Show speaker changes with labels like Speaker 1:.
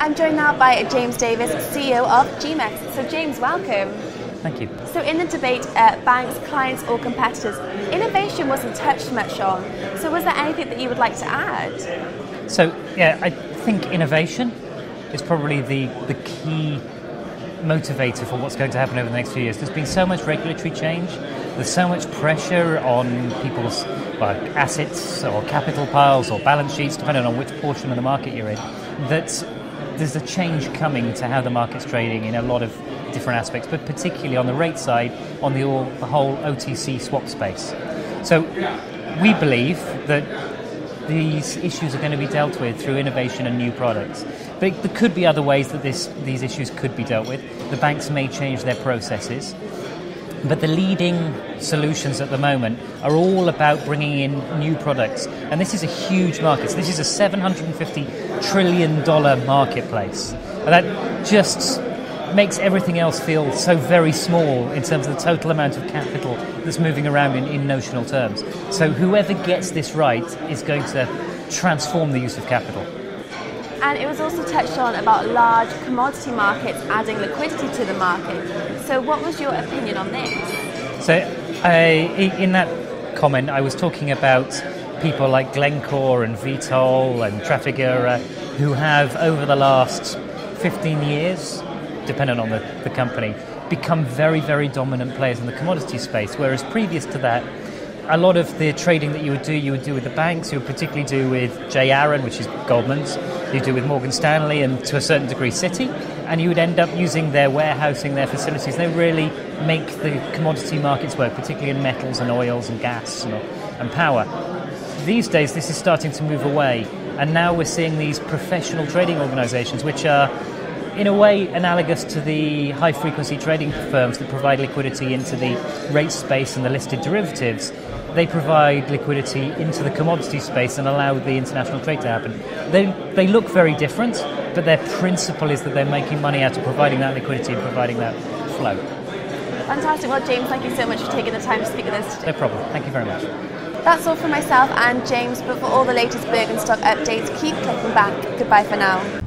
Speaker 1: I'm joined now by James Davies, CEO of GMEX. So James, welcome.
Speaker 2: Thank you.
Speaker 1: So in the debate, banks, clients or competitors, innovation wasn't touched much on. So was there anything that you would like to add?
Speaker 2: So yeah, I think innovation is probably the key motivator for what's going to happen over the next few years. There's been so much regulatory change, there's so much pressure on people's assets or capital piles or balance sheets, depending on which portion of the market you're in, that there's a change coming to how the market's trading in a lot of different aspects, but particularly on the rate side, on the whole OTC swap space. So we believe that these issues are going to be dealt with through innovation and new products. But there could be other ways that these issues could be dealt with. The banks may change their processes. But the leading solutions at the moment are all about bringing in new products. And this is a huge market. So this is a $750 trillion marketplace. And that just makes everything else feel so very small in terms of the total amount of capital that's moving around in notional terms. So whoever gets this right is going to transform the use of capital.
Speaker 1: And it was also touched on about large commodity markets adding liquidity to the market. So what was your opinion on this?
Speaker 2: So in that comment, I was talking about people like Glencore and Vitol and Trafigura who have, over the last 15 years, depending on the company, become very, very dominant players in the commodity space, whereas previous to that, a lot of the trading that you would do with the banks, you would particularly do with J. Aron, which is Goldman's, you do with Morgan Stanley and to a certain degree Citi, and you would end up using their warehousing, their facilities. They really make the commodity markets work, particularly in metals and oils and gas and power. These days this is starting to move away, and now we're seeing these professional trading organizations which are in a way analogous to the high-frequency trading firms that provide liquidity into the rate space and the listed derivatives. They provide liquidity into the commodity space and allow the international trade to happen. They look very different, but their principle is that they're making money out of providing that liquidity and providing that flow.
Speaker 1: Fantastic. Well, James, thank you so much for taking the time to speak with us today.
Speaker 2: No problem. Thank you very much.
Speaker 1: That's all from myself and James, but for all the latest Bergenstock updates, keep clicking back. Goodbye for now.